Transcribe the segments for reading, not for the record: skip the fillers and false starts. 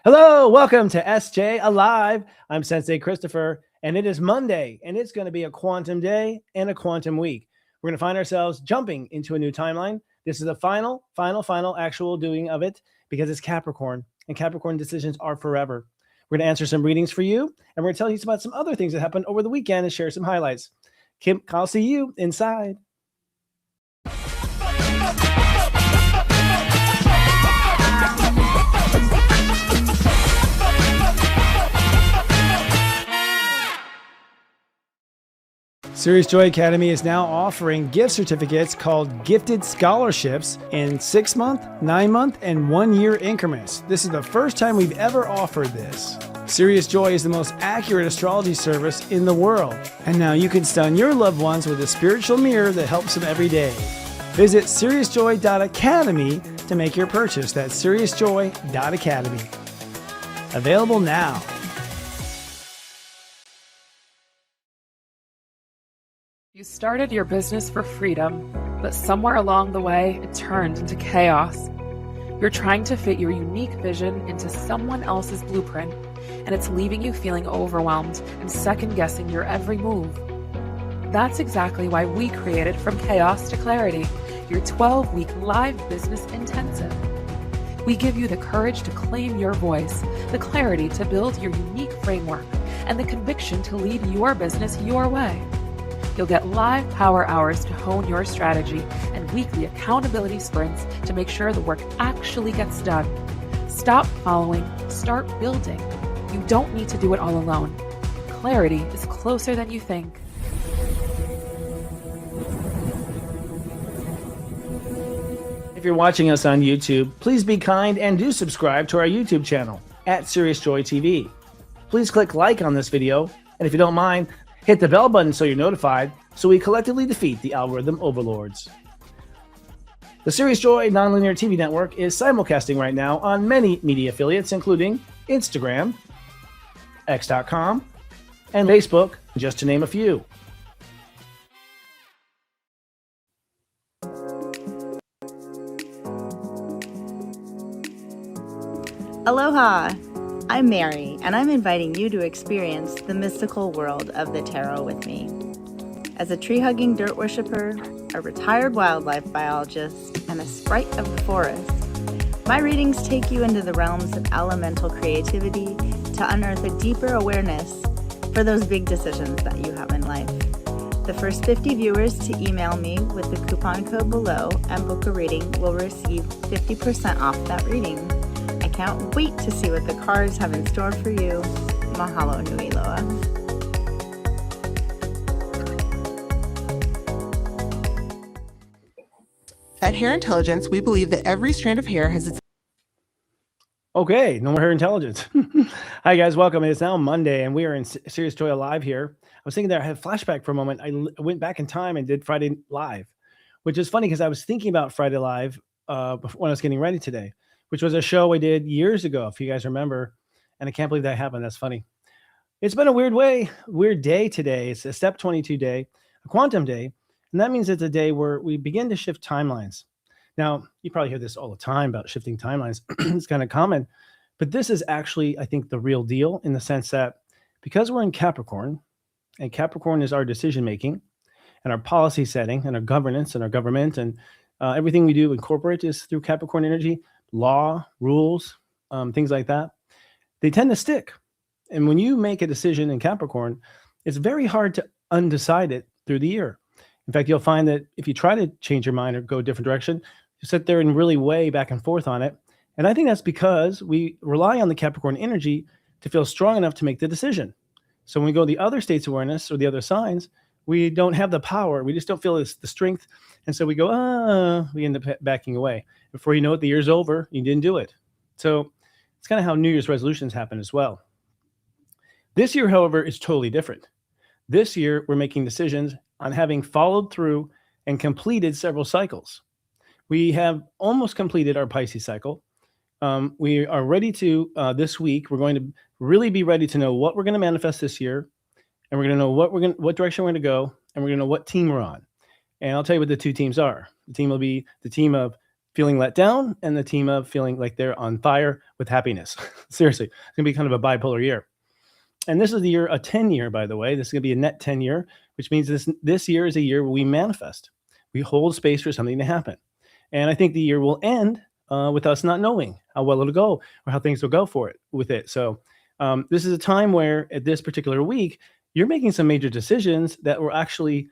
Hello, welcome to SJ Alive. I'm Sensei Christopher, and it is Monday, and it's going to be a quantum day and a quantum week. We're going to find ourselves jumping into a new timeline. This is the final actual doing of it because it's Capricorn, and Capricorn decisions are forever. We're going to answer some readings for you, and we're going to tell you about some other things that happened over the weekend and share some highlights. Kim, I'll see you inside. Sirius Joy Academy is now offering gift certificates called Gifted Scholarships in 6-month, 9-month, and 1-year increments. This is the first time we've ever offered this. Sirius Joy is the most accurate astrology service in the world. And now you can stun your loved ones with a spiritual mirror that helps them every day. Visit SiriusJoy.academy to make your purchase. That's SiriusJoy.academy. Available now. You started your business for freedom, but somewhere along the way, it turned into chaos. You're trying to fit your unique vision into someone else's blueprint, and it's leaving you feeling overwhelmed and second-guessing your every move. That's exactly why we created From Chaos to Clarity, your 12-week live business intensive. We give you the courage to claim your voice, the clarity to build your unique framework, and the conviction to lead your business your way. You'll get live power hours to hone your strategy and weekly accountability sprints to make sure the work actually gets done. Stop following, start building. You don't need to do it all alone. Clarity is closer than you think. If you're watching us on YouTube, please be kind and do subscribe to our YouTube channel at Sirius Joy TV. Please click like on this video, and if you don't mind, hit the bell button so you're notified so we collectively defeat the algorithm overlords. The Sirius Joy Nonlinear TV network is simulcasting right now on many media affiliates, including Instagram, X.com, and Facebook, just to name a few. Aloha! I'm Mary, and I'm inviting you to experience the mystical world of the tarot with me. As a tree-hugging dirt worshiper, a retired wildlife biologist, and a sprite of the forest, my readings take you into the realms of elemental creativity to unearth a deeper awareness for those big decisions that you have in life. The first 50 viewers to email me with the coupon code below and book a reading will receive 50% off that reading. Can't wait to see what the cards have in store for you. Mahalo nui loa. At Hair Intelligence, we believe that every strand of hair has its... Okay, no more hair intelligence. Hi guys, welcome. It's now Monday and we are in Sirius Joy Live here. I was thinking there, I had a flashback for a moment. I went back in time and did Friday Live, which is funny because I was thinking about Friday Live when I was getting ready today, which was a show I did years ago, if you guys remember. And I can't believe that happened. That's funny. It's been a weird day today. It's a step 22 day, a quantum day. And that means it's a day where we begin to shift timelines. Now, you probably hear this all the time about shifting timelines. It's kind of common. But this is actually, I think, the real deal in the sense that because we're in Capricorn, and Capricorn is our decision-making and our policy setting and our governance and our government and everything we do in corporate is through Capricorn energy. Law, rules, things like that, they tend to stick. And when you make a decision in Capricorn, it's very hard to undecide it through the year. In fact, you'll find that if you try to change your mind or go a different direction, you sit there and really weigh back and forth on it. And I think that's because we rely on the Capricorn energy to feel strong enough to make the decision. So when we go the other states of awareness or the other signs, we don't have the power. We just don't feel the strength. And so we go, we end up backing away. Before you know it, the year's over, you didn't do it. So it's kind of how New Year's resolutions happen as well. This year, however, is totally different. This year, we're making decisions on having followed through and completed several cycles. We have almost completed our Pisces cycle. We are ready to, this week, we're going to really be ready to know what we're going to manifest this year. And we're going to know what direction we're going to go. And we're going to know what team we're on. And I'll tell you what the two teams are. The team will be the team of feeling let down and the team of feeling like they're on fire with happiness. Seriously, it's going to be kind of a bipolar year. And this is the year, a 10 year, by the way. This is going to be a net 10 year, which means this year is a year where we manifest. We hold space for something to happen. And I think the year will end with us not knowing how well it'll go or how things will go with it. So this is a time where at this particular week, you're making some major decisions that will actually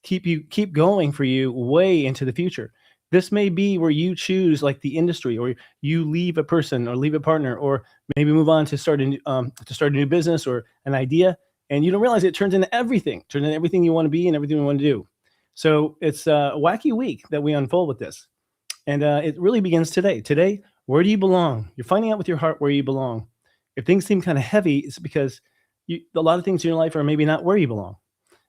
keep going for you way into the future. This may be where you choose like the industry, or you leave a person or leave a partner, or maybe move on to start a new business or an idea, and you don't realize it turns into everything you want to be and everything you want to do. So it's a wacky week that we unfold with this. And it really begins today. Today, where do you belong? You're finding out with your heart where you belong. If things seem kind of heavy, it's because a lot of things in your life are maybe not where you belong.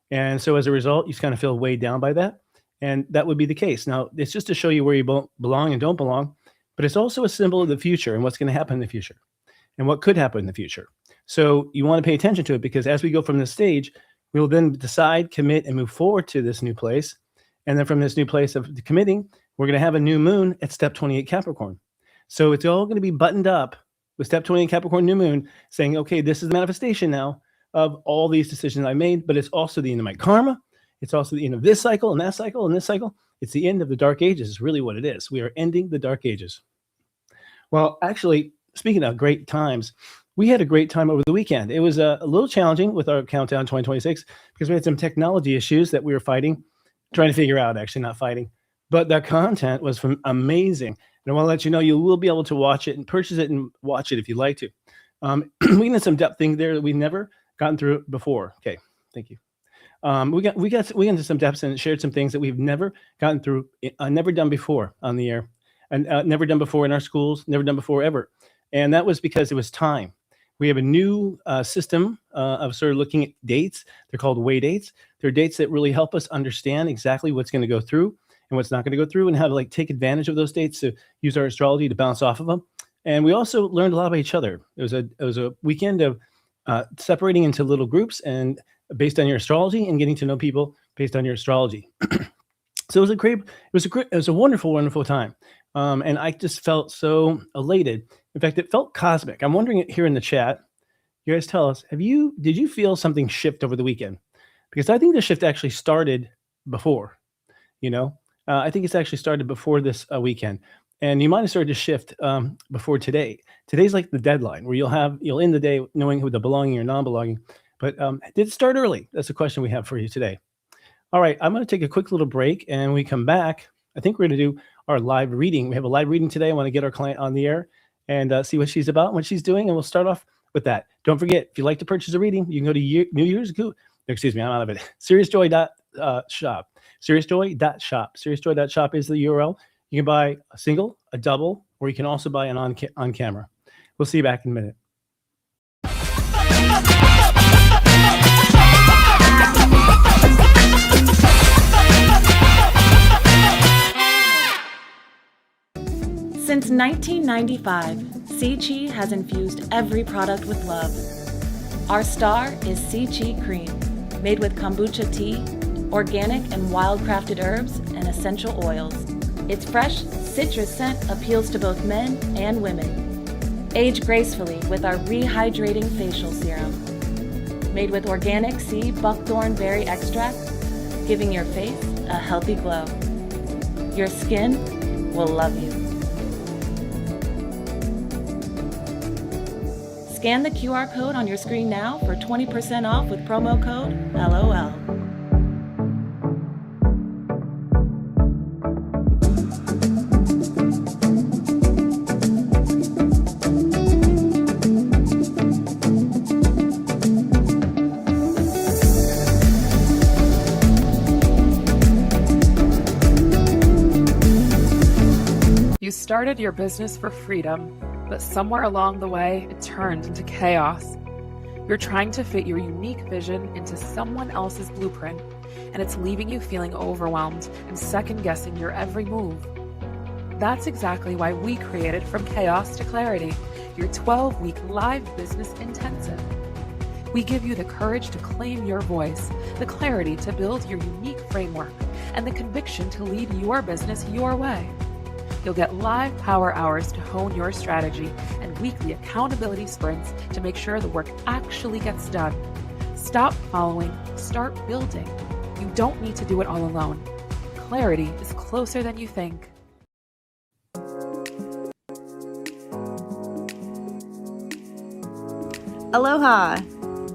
And so as a result, you kind of feel weighed down by that. And that would be the case. Now, it's just to show you where you belong and don't belong, but it's also a symbol of the future and what's going to happen in the future and what could happen in the future. So you want to pay attention to it, because as we go from this stage, we will then decide, commit, and move forward to this new place. And then from this new place of committing, we're going to have a new moon at step 28 Capricorn. So it's all going to be buttoned up with step 28 Capricorn new moon saying, okay, this is the manifestation now of all these decisions I made, but it's also the end of my karma. It's also the end of this cycle and that cycle and this cycle. It's the end of the dark ages is really what it is. We are ending the dark ages. Well, actually, speaking of great times, we had a great time over the weekend. It was a little challenging with our countdown 2026 because we had some technology issues that we were trying to figure out, actually not fighting. But the content was amazing. And I want to let you know you will be able to watch it and purchase it and watch it if you'd like to. We got some depth things there that we've never gotten through before. Okay, thank you. We got into some depths and shared some things that we've never gotten through, never done before on the air, and never done before in our schools, never done before ever. And that was because it was time. We have a new system of sort of looking at dates. They're called way dates. They're dates that really help us understand exactly what's going to go through and what's not going to go through, and how to take advantage of those dates to use our astrology to bounce off of them. And we also learned a lot about each other. It was a weekend of separating into little groups and based on your astrology, and getting to know people based on your astrology. So it was a wonderful, wonderful time. And I just felt so elated. In fact, it felt cosmic. I'm wondering here in the chat, you guys tell us, did you feel something shift over the weekend? Because I think the shift actually started before, I think it's actually started before this weekend. And you might have started to shift before today. Today's like the deadline where you'll end the day knowing who the belonging or non-belonging. But did it start early? That's the question we have for you today. All right, I'm going to take a quick little break, and when we come back, I think we're going to do our live reading. We have a live reading today. I want to get our client on the air and see what she's about, what she's doing, and we'll start off with that. Don't forget, if you'd like to purchase a reading, you can go to I'm out of it. SiriusJoy.shop. SiriusJoy.shop. SiriusJoy.shop is the URL. You can buy a single, a double, or you can also buy an on camera. We'll see you back in a minute. Since 1995, Sea has infused every product with love. Our star is Sea Cream, made with kombucha tea, organic and wild-crafted herbs, and essential oils. Its fresh citrus scent appeals to both men and women. Age gracefully with our rehydrating facial serum. Made with organic sea buckthorn berry extract, giving your face a healthy glow. Your skin will love you. Scan the QR code on your screen now for 20% off with promo code LOL. You started your business for freedom, but somewhere along the way, it turned into chaos. You're trying to fit your unique vision into someone else's blueprint, and it's leaving you feeling overwhelmed and second-guessing your every move. That's exactly why we created From Chaos to Clarity, your 12-week live business intensive. We give you the courage to claim your voice, the clarity to build your unique framework, and the conviction to lead your business your way. You'll get live power hours to hone your strategy and weekly accountability sprints to make sure the work actually gets done. Stop following, start building. You don't need to do it all alone. Clarity is closer than you think. Aloha!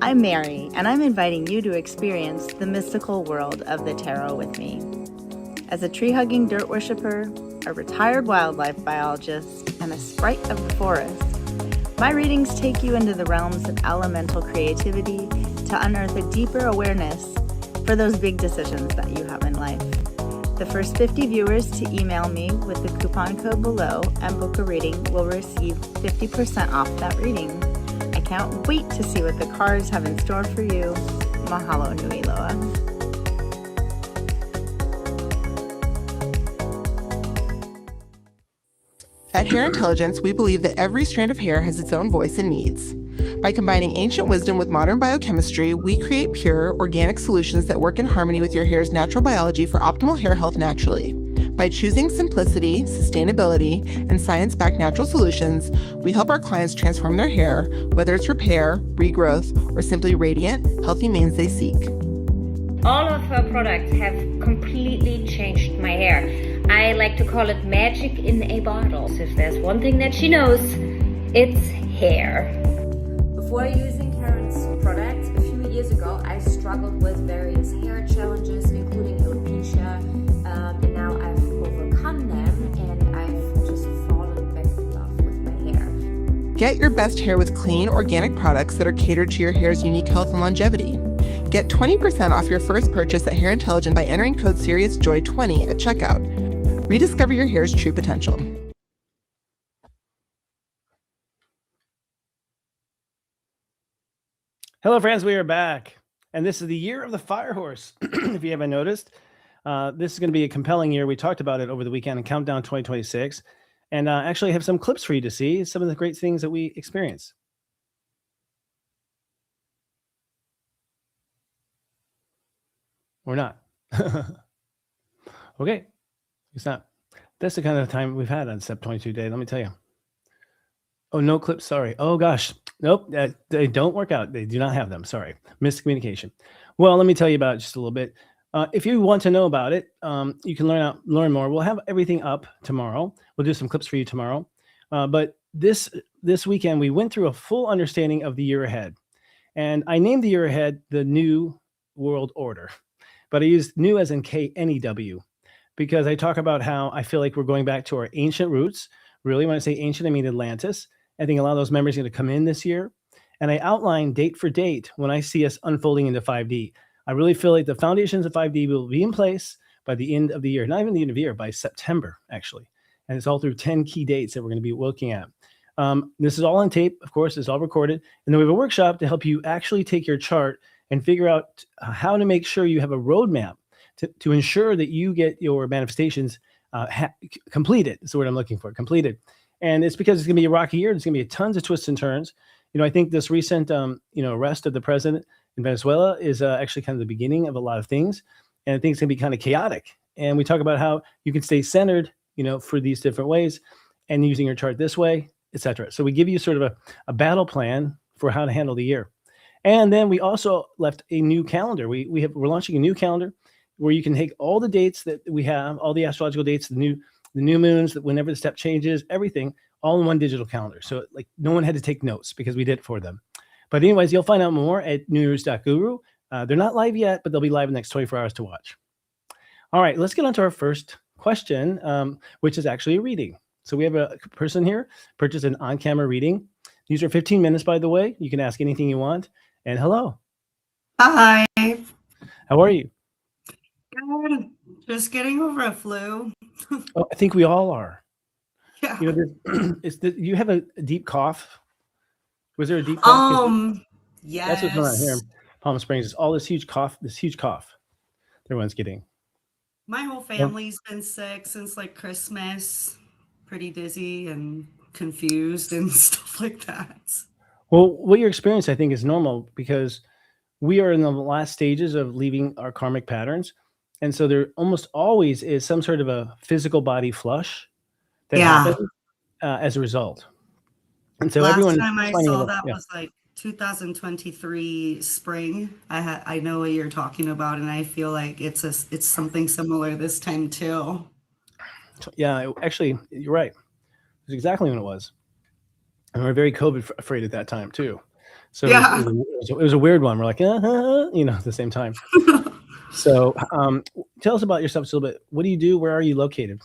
I'm Mary, and I'm inviting you to experience the mystical world of the tarot with me. As a tree-hugging dirt worshiper, a retired wildlife biologist, and a sprite of the forest, my readings take you into the realms of elemental creativity to unearth a deeper awareness for those big decisions that you have in life. The first 50 viewers to email me with the coupon code below and book a reading will receive 50% off that reading. I can't wait to see what the cards have in store for you. Mahalo nui loa. At Hair Intelligence, we believe that every strand of hair has its own voice and needs. By combining ancient wisdom with modern biochemistry, we create pure, organic solutions that work in harmony with your hair's natural biology for optimal hair health naturally. By choosing simplicity, sustainability, and science-backed natural solutions, we help our clients transform their hair, whether it's repair, regrowth, or simply radiant, healthy manes they seek. All of her products have completely changed my hair. I like to call it magic in a bottle. So if there's one thing that she knows, it's hair. Before using Karen's products a few years ago, I struggled with various hair challenges, including alopecia, and now I've overcome them and I've just fallen back in love with my hair. Get your best hair with clean, organic products that are catered to your hair's unique health and longevity. Get 20% off your first purchase at Hair Intelligence by entering code SiriusJoy20 at checkout. Rediscover your hair's true potential. Hello, friends. We are back. And this is the year of the fire horse. If you haven't noticed, this is going to be a compelling year. We talked about it over the weekend in Countdown 2026. And actually have some clips for you to see some of the great things that we experience. Or not. Okay. It's not. That's the kind of time we've had on Step 22 Day. Let me tell you. Oh, no clips. Sorry. Oh, gosh. Nope. They don't work out. They do not have them. Sorry. Miscommunication. Well, let me tell you about it just a little bit. If you want to know about it, you can learn more. We'll have everything up tomorrow. We'll do some clips for you tomorrow. But this weekend, we went through a full understanding of the year ahead. And I named the year ahead the New World Order. But I used new as in KNEW because I talk about how I feel like we're going back to our ancient roots. Really, when I say ancient, I mean Atlantis. I think a lot of those memories are going to come in this year. And I outline date for date when I see us unfolding into 5D. I really feel like the foundations of 5D will be in place by the end of the year. Not even the end of the year, by September, actually. And it's all through 10 key dates that we're going to be looking at. This is all on tape, of course. It's all recorded. And then we have a workshop to help you actually take your chart and figure out how to make sure you have a roadmap to ensure that you get your manifestations completed. That's the word I'm looking for, completed. And it's because it's going to be a rocky year. There's going to be tons of twists and turns. I think this recent, arrest of the president in Venezuela is actually kind of the beginning of a lot of things. And I think it's going to be kind of chaotic. And we talk about how you can stay centered, for these different ways and using your chart this way, etc. So we give you sort of a battle plan for how to handle the year. And then we also left a new calendar. We're launching a new calendar where you can take all the dates that we have, all the astrological dates, the new moons, that whenever the step changes, everything, all in one digital calendar. So like no one had to take notes because we did it for them. But anyways, you'll find out more at newyears.guru. They're not live yet, but they'll be live in the next 24 hours to watch. All right, let's get on to our first question, which is actually a reading. So we have a person here purchased an on-camera reading. These are 15 minutes, by the way. You can ask anything you want. And hello. Hi. How are you? Good. Just getting over a flu. Oh, I think we all are. Yeah. You have a deep cough. Was there a deep cough? Yes. That's what's going on here in Palm Springs. It's all this huge cough everyone's getting. My whole family's been sick since like Christmas. Pretty dizzy and confused and stuff like that. Well, what you're experiencing, I think, is normal because we are in the last stages of leaving our karmic patterns. And so there almost always is some sort of a physical body flush that happened as a result. And so Last everyone time I finding saw it, that was like 2023 spring. I know what you're talking about, and I feel like it's something similar this time too. yeah, actually, you're right. It's exactly when it was. And we were very COVID afraid at that time too. So Yeah. it was a weird one. We're like, at the same time. So tell us about yourself a little bit. What do you do? Where are you located?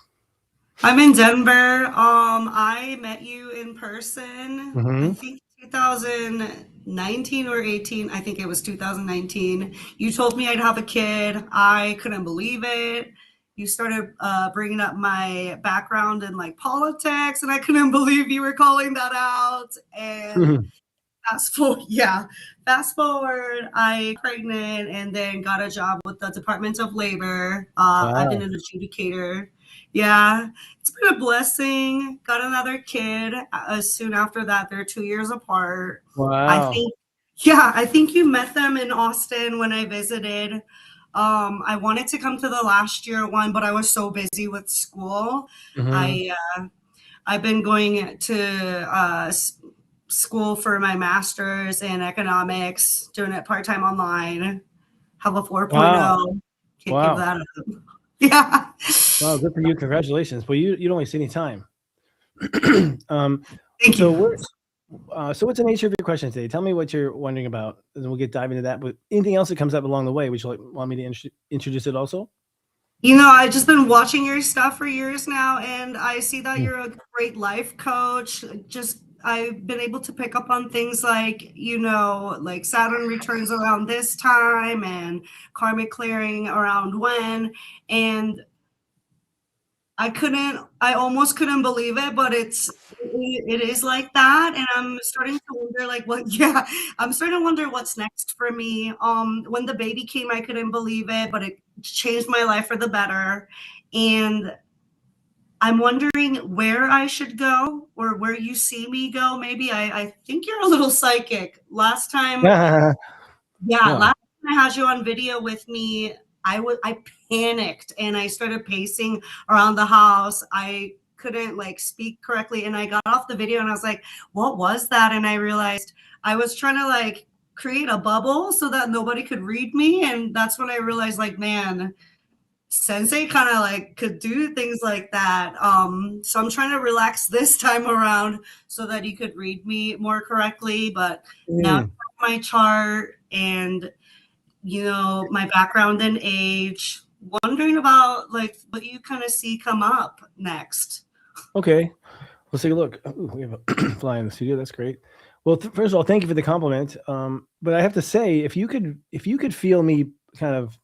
I'm in Denver. I met you in person. Mhm. I think 2019 or 18. I think it was 2019. You told me I'd have a kid. I couldn't believe it. You started bringing up my background in like politics, and I couldn't believe you were calling that out. And fast forward, I got pregnant and then got a job with the Department of Labor. I've been Wow. an adjudicator. Yeah, it's been a blessing. Got another kid soon after that. They're 2 years apart. Wow. I think you met them in Austin when I visited. I wanted to come to the last year one, but I was so busy with school. Mhm. I've been going to school for my master's in economics, doing it part-time online. Have a 4.0. Wow. Can't give Wow. that up. Yeah. Wow, good for you. Congratulations. Well, you don't waste any time. Thank So you. so what's the nature of your question today? Tell me what you're wondering about, and then we'll dive into that. But anything else that comes up along the way, would you want me to introduce it also? You know, I've just been watching your stuff for years now, and I see that you're a great life coach. I've been able to pick up on things like, like Saturn returns around this time and karmic clearing around when. And I almost couldn't believe it, but it is like that. And I'm starting to wonder I'm starting to wonder what's next for me. When the baby came, I couldn't believe it, but it changed my life for the better. And I'm wondering where I should go or where you see me go. Maybe I think you're a little psychic. Last time last time I had you on video with me, I panicked and I started pacing around the house. I couldn't speak correctly, and I got off the video and I was like, what was that? And I realized I was trying to create a bubble so that nobody could read me, and that's when I realized man, Sensei kind of could do things like that. So I'm trying to relax this time around so that you could read me more correctly. But now my chart and my background and age, wondering about what you kind of see come up next. Okay, let's take a look. Ooh, we have a fly in the studio. That's great. Well, first of all, thank you for the compliment. But I have to say, if you could feel me kind of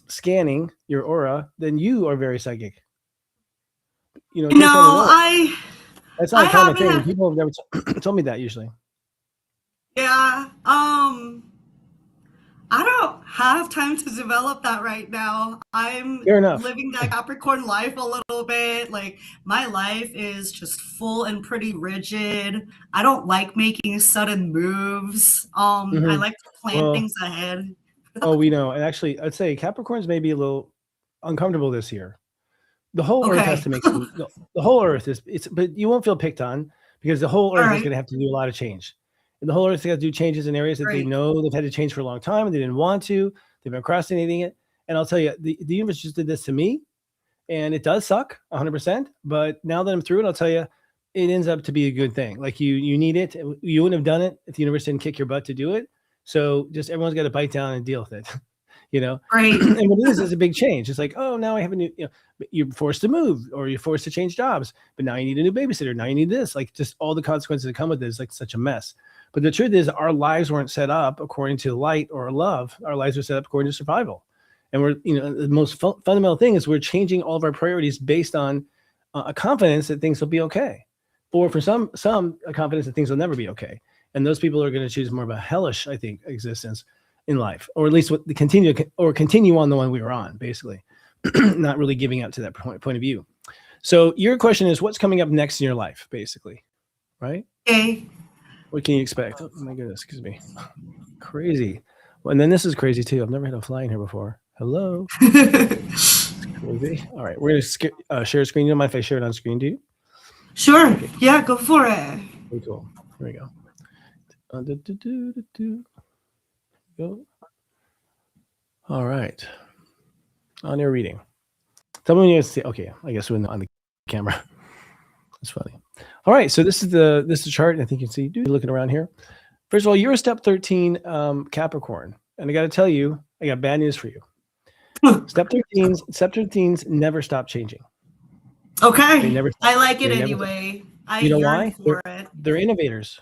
scanning your aura, then you are very psychic. That's not a common thing. People have never told me that usually. Yeah. I don't have time to develop that right now. I'm living that Capricorn life a little bit. My life is just full and pretty rigid. I don't like making sudden moves. I like to plan things ahead. We know. And actually, I'd say Capricorns may be a little uncomfortable this year. The whole Earth has to make the whole Earth but you won't feel picked on because the whole Earth is going to have to do a lot of change. And the whole Earth has got to do changes in areas that they know they've had to change for a long time and they didn't want to. They've been procrastinating it. And I'll tell you, the universe just did this to me, and it does suck 100%. But now that I'm through it, I'll tell you, it ends up to be a good thing. You need it. You wouldn't have done it if the universe didn't kick your butt to do it. So just everyone's got to bite down and deal with it. Right. And what it is a big change. It's now I have a new, you're forced to move or you're forced to change jobs, but now you need a new babysitter. Now you need this, just all the consequences that come with this, such a mess. But the truth is our lives weren't set up according to light or love. Our lives were set up according to survival. And we're, the most fundamental thing is we're changing all of our priorities based on a confidence that things will be okay. Or for some a confidence that things will never be okay. And those people are going to choose more of a hellish, I think, existence in life, or at least continue on the one we were on, basically, not really giving up to that point of view. So your question is, what's coming up next in your life, basically, right? Okay. What can you expect? Oh my goodness, excuse me. Crazy. Well, and then this is crazy too. I've never had a fly in here before. Hello. Crazy. All right, we're gonna share a screen. You don't mind if I share it on screen? Do you? Sure. Okay. Yeah, go for it. Very cool. Here we go. Go. All right. On your reading. Tell me when you see. Okay, I guess we're on the camera. That's funny. All right, so this is the chart, and I think you can see. You're looking around here. First of all, you're a step 13 Capricorn, and I got to tell you, I got bad news for you. Step 13s never stop changing. Okay. I like it anyway. You know why? They're innovators.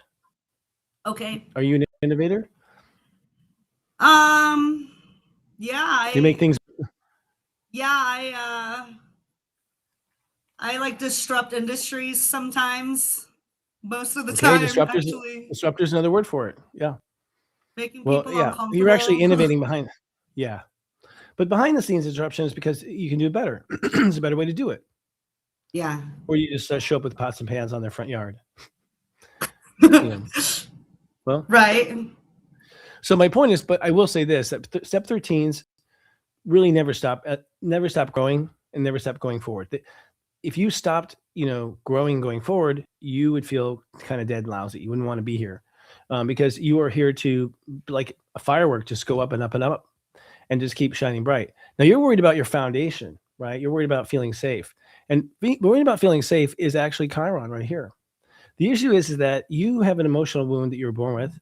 Okay. Are you an innovator? Yeah. You make things. Yeah, I like disrupt industries sometimes. Most of the time, actually. Disruptor's another word for it. Yeah. Making people uncomfortable. You're actually innovating behind. Yeah. But behind the scenes disruption is because you can do it better. It's a better way to do it. Yeah. Or you just show up with pots and pans on their front yard. Well, right. So my point is, but I will say this, that step 13s really never stop growing and never stop going forward. If you stopped, growing going forward, you would feel kind of dead and lousy. You wouldn't want to be here because you are here to, like a firework, just go up and up and up and just keep shining bright. Now you're worried about your foundation, right? You're worried about feeling safe. And worrying about feeling safe is actually Chiron right here. The issue is that you have an emotional wound that you were born with,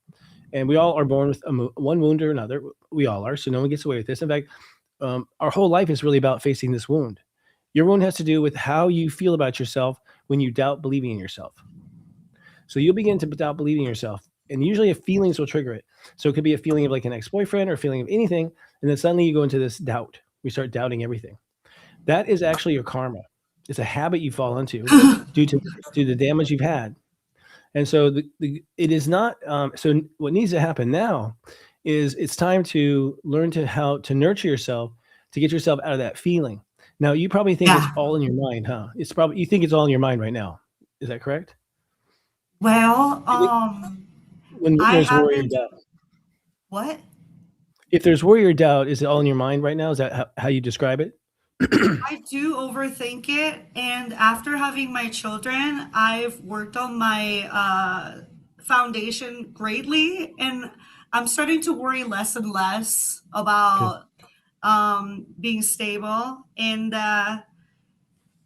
and we all are born with one wound or another. We all are, so no one gets away with this. In fact, our whole life is really about facing this wound. Your wound has to do with how you feel about yourself when you doubt believing in yourself. So you'll begin to doubt believing in yourself, and usually feelings will trigger it. So it could be a feeling of like an ex-boyfriend or a feeling of anything, and then suddenly you go into this doubt. We start doubting everything. That is actually your karma. It's a habit you fall into due to the damage you've had. And so it is not. So what needs to happen now is it's time to learn how to nurture yourself to get yourself out of that feeling. Now you probably think it's all in your mind, huh? You think it's all in your mind right now. Is that correct? Well, when there's worry or doubt. What? If there's worry or doubt, is it all in your mind right now? Is that how you describe it? I do overthink it, and after having my children, I've worked on my foundation greatly, and I'm starting to worry less and less about being stable. And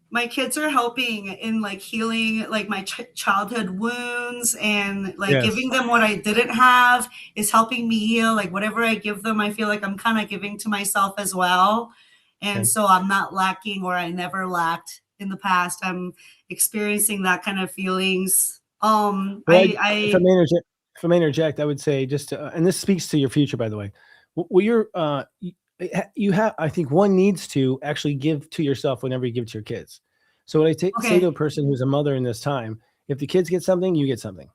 my kids are helping in like healing like my childhood wounds, and like giving them what I didn't have is helping me heal. Like whatever I give them, I feel like I'm kind of giving to myself as well. And so I'm not lacking, or I never lacked in the past. I'm experiencing that kind of feelings. If I may interject, I would say just and this speaks to your future, by the way. Well, you have, I think one needs to actually give to yourself whenever you give to your kids. So what I say to a person who's a mother in this time, if the kids get something, you get something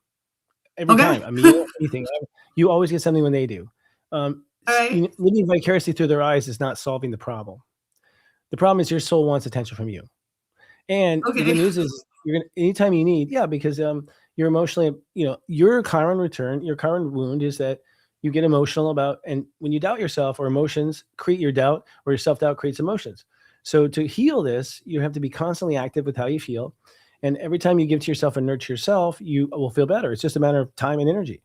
every time. I mean, anything, you always get something when they do. Living vicariously through their eyes is not solving the problem. The problem is your soul wants attention from you. And the good news is you're gonna anytime you need, because you're emotionally, your Chiron wound is that you get emotional about, and when you doubt yourself, or emotions create your doubt, or your self-doubt creates emotions. So to heal this, you have to be constantly active with how you feel. And every time you give to yourself and nurture yourself, you will feel better. It's just a matter of time and energy.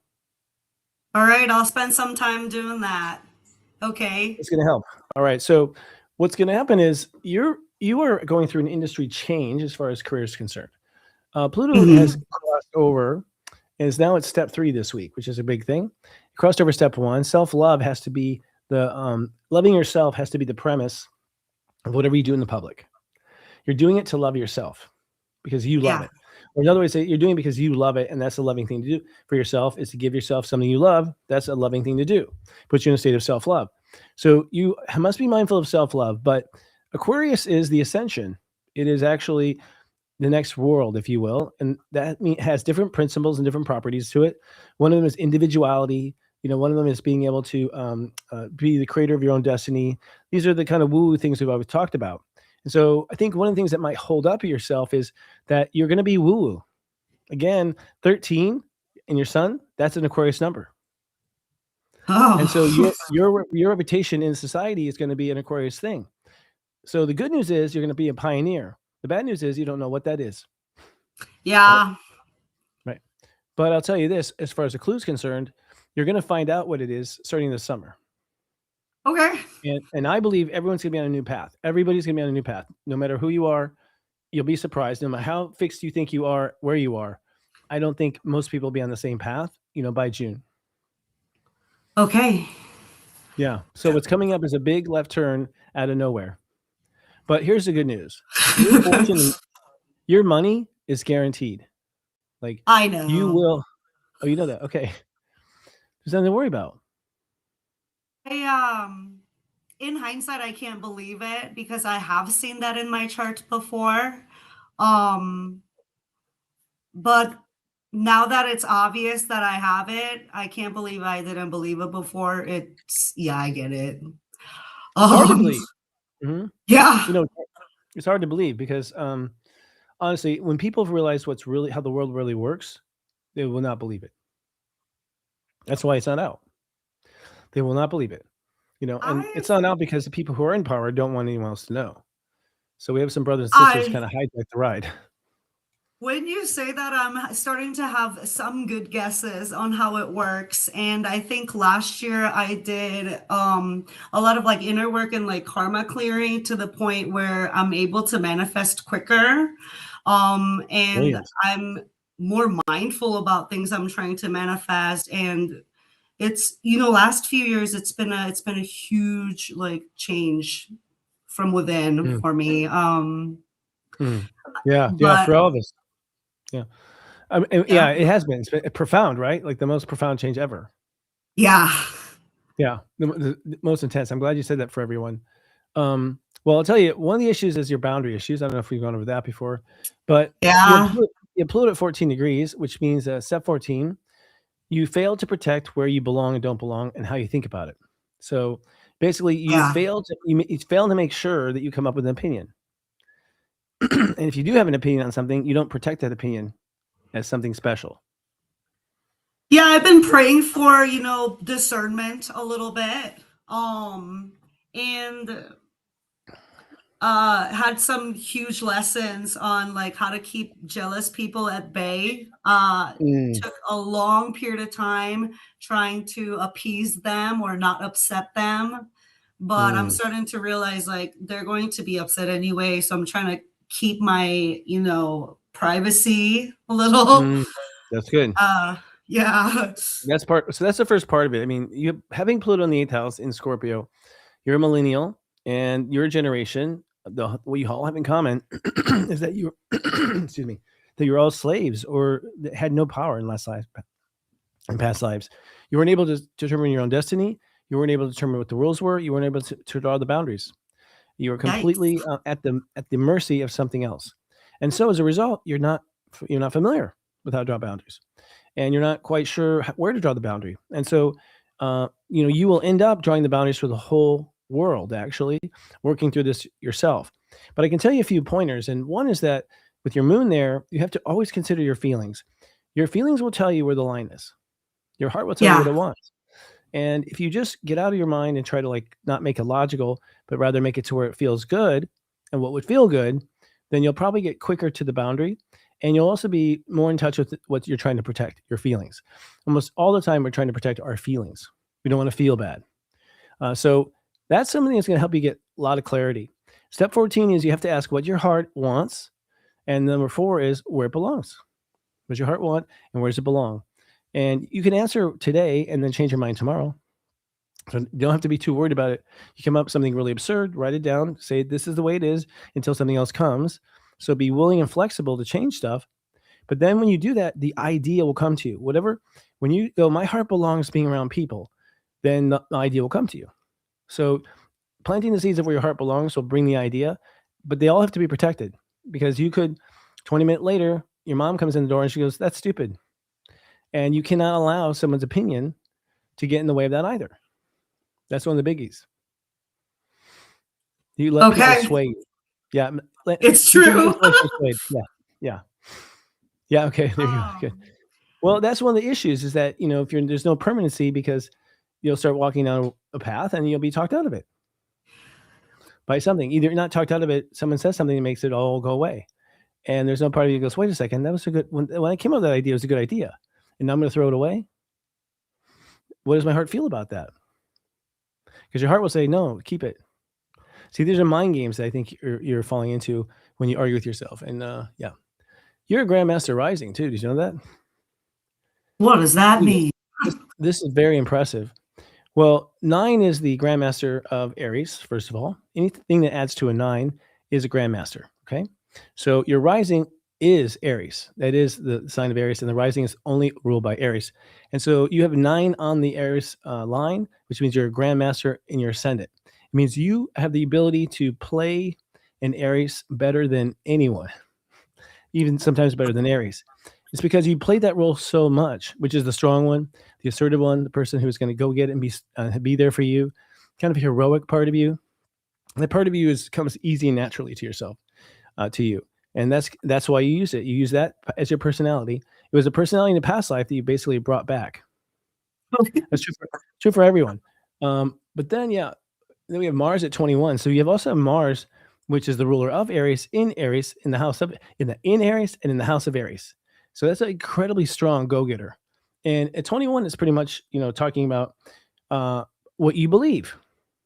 All right, I'll spend some time doing that. Okay. It's going to help. All right. So what's going to happen is you are going through an industry change as far as career is concerned. Pluto has crossed over and is now at step 3 this week, which is a big thing. It crossed over step 1. Self-love has to be loving yourself has to be the premise of whatever you do in the public. You're doing it to love yourself because you love it. Or in other words, you're doing it because you love it, and that's a loving thing to do for yourself, is to give yourself something you love. That's a loving thing to do. Puts you in a state of self-love. So you must be mindful of self-love, but Aquarius is the ascension. It is actually the next world, if you will, and that has different principles and different properties to it. One of them is individuality. One of them is being able to be the creator of your own destiny. These are the kind of woo-woo things we've always talked about. And so I think one of the things that might hold up yourself is that you're going to be woo-woo. Again, 13 in your sun, that's an Aquarius number. Oh. And so your reputation in society is going to be an Aquarius thing. So the good news is you're going to be a pioneer. The bad news is you don't know what that is. Yeah. Right. But I'll tell you this, as far as the clue is concerned, you're going to find out what it is starting this summer. Okay. And I believe everyone's going to be on a new path. Everybody's going to be on a new path. No matter who you are, you'll be surprised. No matter how fixed you think you are, where you are, I don't think most people will be on the same path, by June. Okay. Yeah. So what's coming up is a big left turn out of nowhere. But here's the good news. Your fortune, your money is guaranteed. Like, I know. you will. Oh, you know that. Okay. There's nothing to worry about. In hindsight, I can't believe it because I have seen that in my chart before. But now that it's obvious that I have it, I can't believe I didn't believe it before. I get it. It's hard to believe. Yeah. It's hard to believe because honestly, when people realize how the world really works, they will not believe it. That's why it's not out. They will not believe it. And it's not out because the people who are in power don't want anyone else to know. So we have some brothers and sisters kind of hijack the ride. When you say that, I'm starting to have some good guesses on how it works. And I think last year I did a lot of like inner work and like karma clearing to the point where I'm able to manifest quicker. And Brilliant. I'm more mindful about things I'm trying to manifest. And it's, last few years, it's been a huge like change from within for me. Yeah, for all of us. Yeah. Yeah, it has been. It's been profound, right? Like the most profound change ever. Yeah. Yeah. The most intense. I'm glad you said that for everyone. Well, I'll tell you, one of the issues is your boundary issues. I don't know if we've gone over that before, but you Pluto at 14 degrees, which means step 14, you fail to protect where you belong and don't belong and how you think about it. So basically you fail to make sure that you come up with an opinion. And if you do have an opinion on something, you don't protect that opinion as something special. Yeah, I've been praying for, discernment a little bit. And had some huge lessons on like how to keep jealous people at bay. Took a long period of time trying to appease them or not upset them. But I'm starting to realize like they're going to be upset anyway. So I'm trying to keep my, privacy a little. That's good. Yeah. That's the first part of it. I mean, you having Pluto in the 8th house in Scorpio, you're a millennial and your generation, what you all have in common is that you excuse me, that you're all slaves or had no power in past lives. You weren't able to determine your own destiny. You weren't able to determine what the rules were. You weren't able to draw the boundaries. You were completely at the mercy of something else. And so as a result, you're not familiar with how to draw boundaries. And you're not quite sure where to draw the boundary. And so, you will end up drawing the boundaries for the whole world, actually, working through this yourself. But I can tell you a few pointers. And one is that with your moon there, you have to always consider your feelings. Your feelings will tell you where the line is. Your heart will tell you what it wants. And if you just get out of your mind and try to like not make it logical, but rather make it to where it feels good and what would feel good, then you'll probably get quicker to the boundary. And you'll also be more in touch with what you're trying to protect, your feelings. Almost all the time, we're trying to protect our feelings. We don't want to feel bad. So that's something that's going to help you get a lot of clarity. Step 14 is you have to ask what your heart wants. And number 4 is where it belongs. What does your heart want and where does it belong? And you can answer today and then change your mind tomorrow. So you don't have to be too worried about it. You come up with something really absurd, write it down, say this is the way it is until something else comes. So be willing and flexible to change stuff. But then when you do that, the idea will come to you. When you go, my heart belongs being around people, then the idea will come to you. So planting the seeds of where your heart belongs will bring the idea, but they all have to be protected because you could 20 minutes later, your mom comes in the door and she goes, that's stupid. And you cannot allow someone's opinion to get in the way of that either. That's one of the biggies. You let people sway you. Yeah. It's true. Yeah. Okay. There you go. Good. Well, that's one of the issues is that, if there's no permanency because you'll start walking down a path and you'll be talked out of it. by something. Either not talked out of it, someone says something that makes it all go away. And there's no part of you that goes, wait a second, that was a good, when I came up with that idea, it was a good idea. And now I'm going to throw it away. What does my heart feel about that? Because your heart will say, no, keep it. See, these are mind games that I think you're falling into when you argue with yourself. And yeah, you're a Grandmaster Rising too. Did you know that? What does that mean? This is very impressive. Well, 9 is the Grandmaster of Aries, first of all. Anything that adds to a 9 is a Grandmaster, okay? So your rising is Aries. That is the sign of Aries, and the rising is only ruled by Aries. And so you have 9 on the Aries line, which means you're a Grandmaster in your ascendant. It means you have the ability to play an Aries better than anyone, even sometimes better than Aries. It's because you played that role so much, which is the strong one, the assertive one, the person who's going to go get it and be there for you, kind of a heroic part of you. And that part of you comes easy and naturally to yourself, to you. And that's why you use it. You use that as your personality. It was a personality in a past life that you basically brought back. That's true for everyone. But then, yeah, then we have Mars at 21. So you have also Mars, which is the ruler of Aries in the house of in Aries and in the house of Aries. So that's an incredibly strong go-getter. And at 21, it's pretty much, talking about what you believe.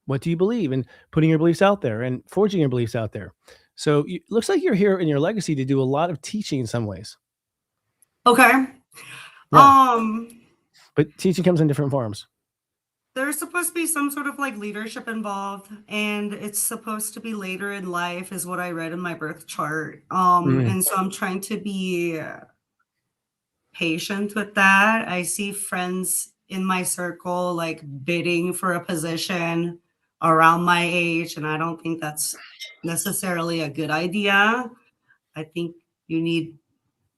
What do you believe? And putting your beliefs out there and forging your beliefs out there. So it looks like you're here in your legacy to do a lot of teaching in some ways. Okay. Yeah. But teaching comes in different forms. There's supposed to be some sort of like leadership involved, and it's supposed to be later in life is what I read in my birth chart. And so I'm trying to be patient with that. I see friends in my circle like bidding for a position around my age, and I don't think that's necessarily a good idea. I think you need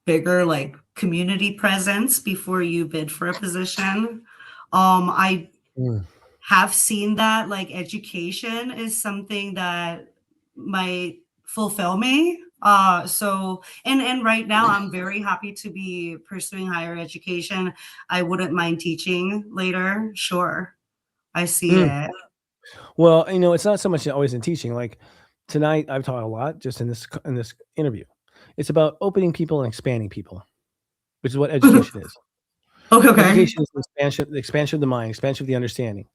bigger like community presence before you bid for a position. I have seen that like education is something that might fulfill me. So and right now I'm very happy to be pursuing higher education. I wouldn't mind teaching later. Sure. I see it. Well, it's not so much always in teaching. Like tonight, I've taught a lot just in this interview. It's about opening people and expanding people, which is what education is. Okay. Education is the expansion of the mind, expansion of the understanding.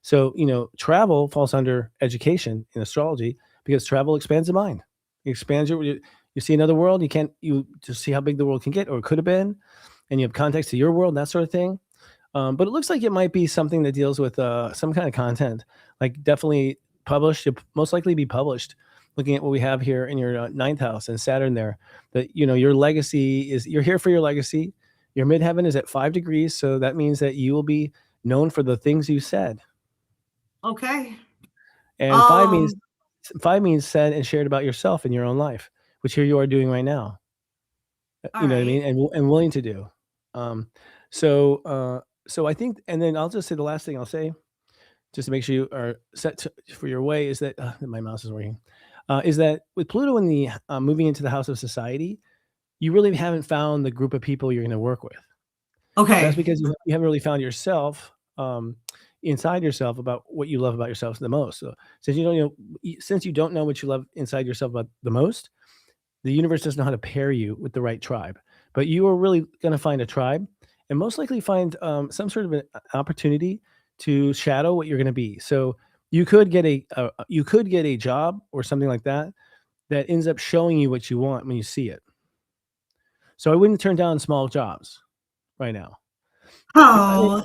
So, travel falls under education in astrology because travel expands the mind. It expands you see another world. You just see how big the world can get or could have been, and you have context to your world, that sort of thing. But it looks like it might be something that deals with some kind of content, like definitely published. You'll most likely be published. Looking at what we have here in your 9th house and Saturn there, that your legacy you're here for your legacy. Your midheaven is at 5 degrees, so that means that you will be known for the things you said. Okay. And 5 means said and shared about yourself in your own life, which here you are doing right now. You know what I mean? And willing to do. So I think, and then I'll just say the last thing I'll say, just to make sure you are set for your way, is that my mouse is working. Is that with Pluto in the moving into the house of society, you really haven't found the group of people you're going to work with. Okay. That's because you haven't really found yourself inside yourself about what you love about yourself the most. So since you don't know what you love inside yourself about the most, the universe doesn't know how to pair you with the right tribe. But you are really going to find a tribe and most likely find some sort of an opportunity to shadow what you're going to be. So you could get a job or something like that ends up showing you what you want when you see it. So I wouldn't turn down small jobs right now. Oh.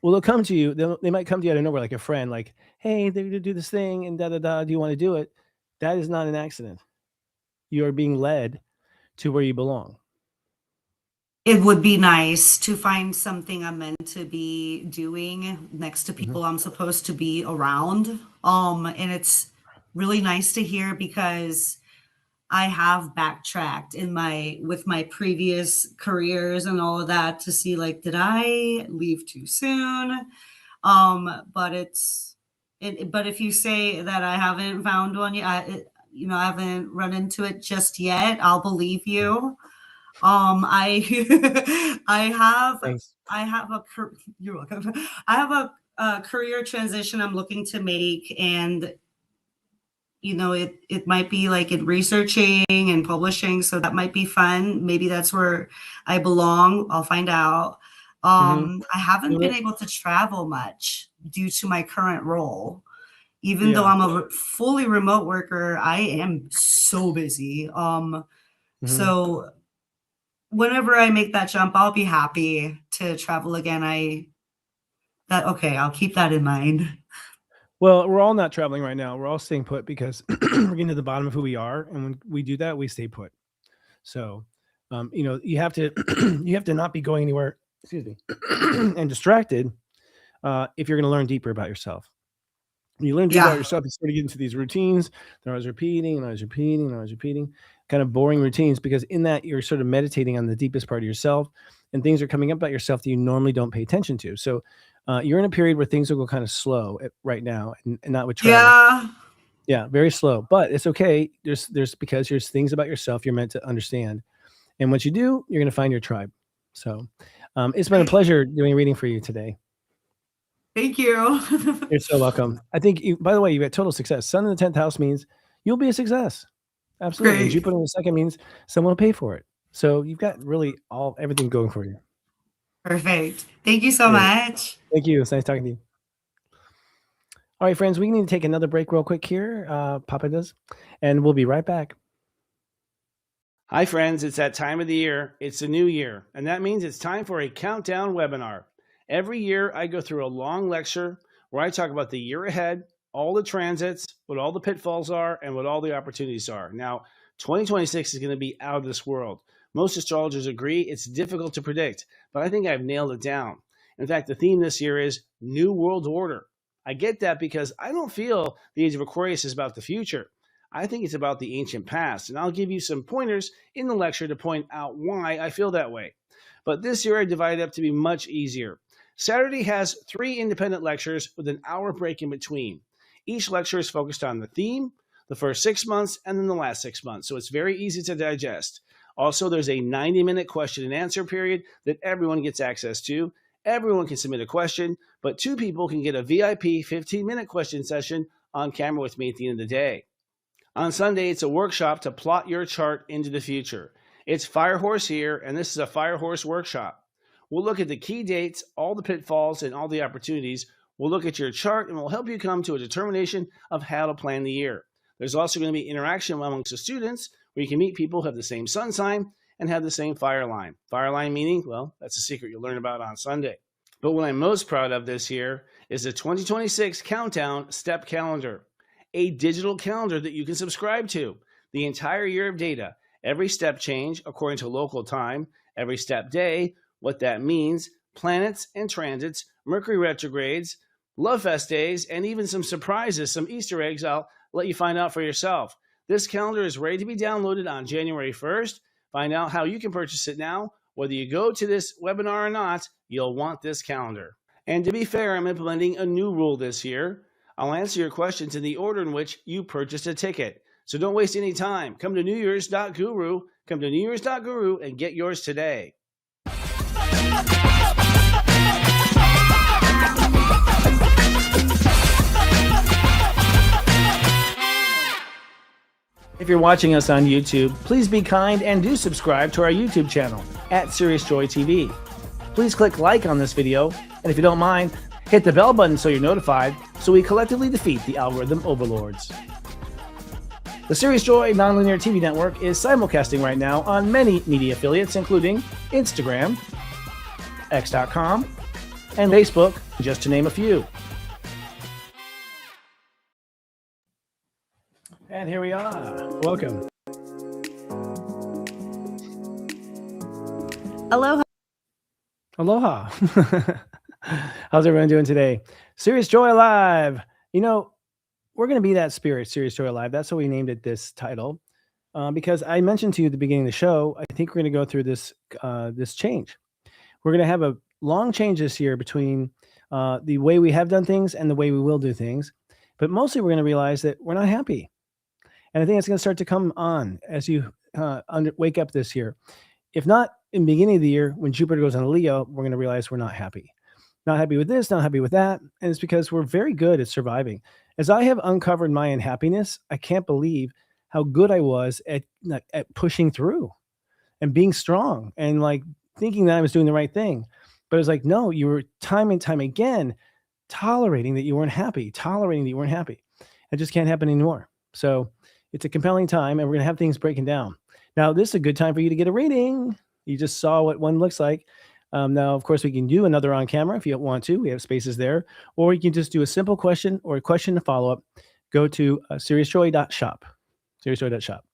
Well, they'll come to you. They might come to you out of nowhere, like a friend, like, hey, they're going to do this thing and da-da-da. Do you want to do it? That is not an accident. You are being led to where you belong. It would be nice to find something I'm meant to be doing next to people I'm supposed to be around. And it's really nice to hear because I have backtracked with my previous careers and all of that to see like, did I leave too soon? But if you say that I haven't found one yet, I haven't run into it just yet, I'll believe you. I you're welcome. I have a career transition I'm looking to make, and it might be like in researching and publishing, so that might be fun. Maybe that's where I belong. I'll find out. I haven't been able to travel much due to my current role. Even though I'm a fully remote worker, I am so busy. So whenever I make that jump, I'll be happy to travel again. I'll keep that in mind. Well, we're all not traveling right now. We're all staying put because we're getting to the bottom of who we are, and when we do that, we stay put. So, you have to you have to not be going anywhere. Excuse me, and distracted if you're going to learn deeper about yourself. When you learn deeper about yourself, you sort of get into these routines. They're always repeating, and always repeating, and always repeating, kind of boring routines, because in that you're sort of meditating on the deepest part of yourself, and things are coming up about yourself that you normally don't pay attention to. So you're in a period where things will go kind of slow right now, and not with travel. Yeah, very slow, but it's okay. There's because there's things about yourself you're meant to understand, and once you do, you're going to find your tribe. So it's been a pleasure doing a reading for you today. Thank you. You're so welcome. I think, by the way, you had total success. Sun in the 10th house means you'll be a success. Absolutely. Great. And Jupiter in the second means someone will pay for it. So you've got really everything going for you. Perfect. Thank you so much. Thank you. It's nice talking to you. All right, friends, we need to take another break real quick here. Papa does. And we'll be right back. Hi, friends. It's that time of the year. It's the new year. And that means it's time for a countdown webinar. Every year, I go through a long lecture where I talk about the year ahead, all the transits, what all the pitfalls are, and what all the opportunities are. Now, 2026 is going to be out of this world. Most astrologers agree it's difficult to predict, but I think I've nailed it down. In fact, the theme this year is New World Order. I get that because I don't feel the age of Aquarius is about the future. I think it's about the ancient past, and I'll give you some pointers in the lecture to point out why I feel that way. But this year, I divided up to be much easier. Saturday has 3 independent lectures with an hour break in between. Each lecture is focused on the theme, the first 6 months, and then the last 6 months, so it's very easy to digest. Also, there's a 90-minute question and answer period that everyone gets access to. Everyone can submit a question, but 2 people can get a VIP 15-minute question session on camera with me at the end of the day. On Sunday, it's a workshop to plot your chart into the future. It's Firehorse here, and this is a Firehorse workshop. We'll look at the key dates, all the pitfalls, and all the opportunities. We'll look at your chart, and we'll help you come to a determination of how to plan the year. There's also going to be interaction amongst the students where you can meet people who have the same sun sign and have the same fire line. Fire line meaning, well, that's a secret you'll learn about on Sunday. But what I'm most proud of this year is the 2026 Countdown Step Calendar, a digital calendar that you can subscribe to. The entire year of data, every step change according to local time, every step day, what that means, planets and transits, Mercury retrogrades, love fest days, and even some surprises, some Easter eggs I'll let you find out for yourself. This calendar is ready to be downloaded on January 1st. Find out how you can purchase it now. Whether you go to this webinar or not, you'll want this calendar. And to be fair, I'm implementing a new rule this year. I'll answer your questions in the order in which you purchased a ticket. So don't waste any time. Come to newyears.guru. Come to newyears.guru and get yours today. If you're watching us on YouTube, please be kind and do subscribe to our YouTube channel at Sirius Joy TV. Please click like on this video, and if you don't mind, hit the bell button so you're notified, so we collectively defeat the algorithm overlords. The Sirius Joy Nonlinear TV network is simulcasting right now on many media affiliates, including Instagram, X.com, and Facebook, just to name a few. And here we are. Welcome. Aloha. Aloha. How's everyone doing today? Sirius Joy Alive. You know, we're going to be that spirit, Sirius Joy Alive. That's what we named it this title. Because I mentioned to you at the beginning of the show, I think we're going to go through this change. We're going to have a long change this year between the way we have done things and the way we will do things. But mostly we're going to realize that we're not happy. And I think it's going to start to come on as you wake up this year. If not in the beginning of the year, when Jupiter goes on Leo, we're going to realize we're not happy. Not happy with this, not happy with that. And it's because we're very good at surviving. As I have uncovered my unhappiness, I can't believe how good I was at pushing through and being strong and like thinking that I was doing the right thing. But it was like, no, you were time and time again tolerating that you weren't happy, tolerating that you weren't happy. It just can't happen anymore. So it's a compelling time, and we're going to have things breaking down. Now, this is a good time for you to get a reading. You just saw what one looks like. Now, of course, we can do another on camera if you want to. We have spaces there. Or you can just do a simple question or a question to follow up. Go to SiriusJoy.shop. SiriusJoy.shop.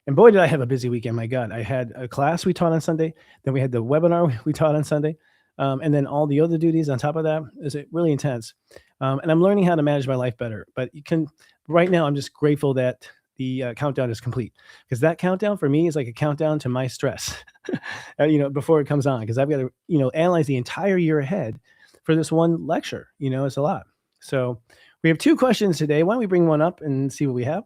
And boy, did I have a busy weekend. My God, I had a class we taught on Sunday. Then we had the webinar we taught on Sunday. And then all the other duties on top of that is really intense. And I'm learning how to manage my life better. But you can, right now, I'm just grateful that the countdown is complete, because that countdown for me is like a countdown to my stress, before it comes on, because I've got to, analyze the entire year ahead for this one lecture. It's a lot. So we have 2 questions today. Why don't we bring one up and see what we have?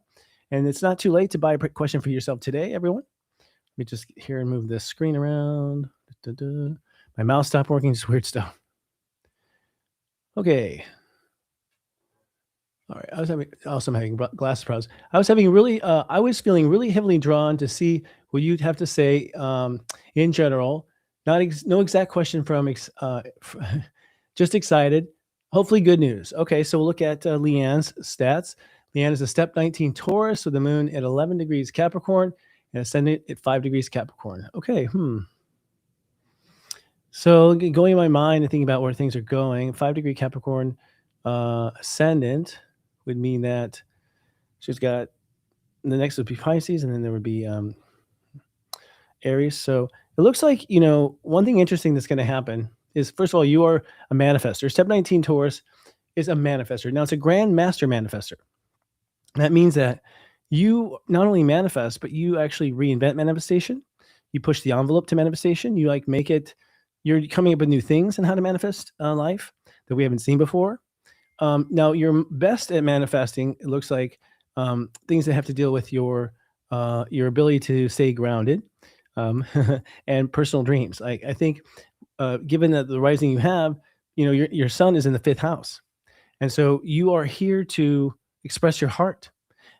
And it's not too late to buy a question for yourself today, everyone. Let me just here and move this screen around. My mouse stopped working. Just weird stuff. Okay. All right. I'm having glasses problems. I was feeling really heavily drawn to see what you'd have to say in general. No exact question from, just excited. Hopefully good news. Okay. So we'll look at Leanne's stats. Leanne is a step 19 Taurus with the moon at 11 degrees Capricorn and ascendant at 5 degrees Capricorn. Okay. So going in my mind and thinking about where things are going, 5-degree Capricorn ascendant would mean that she's got, the next would be Pisces, and then there would be Aries. So it looks like, one thing interesting that's going to happen is, first of all, you are a manifester. Step 19 Taurus is a manifester. Now, it's a grand master manifester. That means that you not only manifest, but you actually reinvent manifestation. You push the envelope to manifestation. You make it, you're coming up with new things and how to manifest life that we haven't seen before. Now, you're best at manifesting, it looks like, things that have to deal with your ability to stay grounded and personal dreams. I think, given that the rising you have, your sun is in the 5th house. And so you are here to express your heart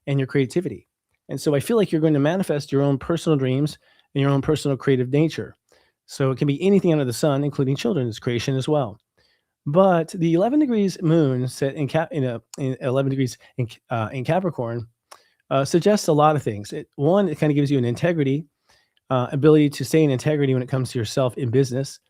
and your creativity. And so I feel like you're going to manifest your own personal dreams and your own personal creative nature. So it can be anything under the sun, including children's creation as well. But the 11 degrees moon set in 11 degrees in Capricorn suggests a lot of things. It kind of gives you an integrity, ability to stay in integrity when it comes to yourself in business,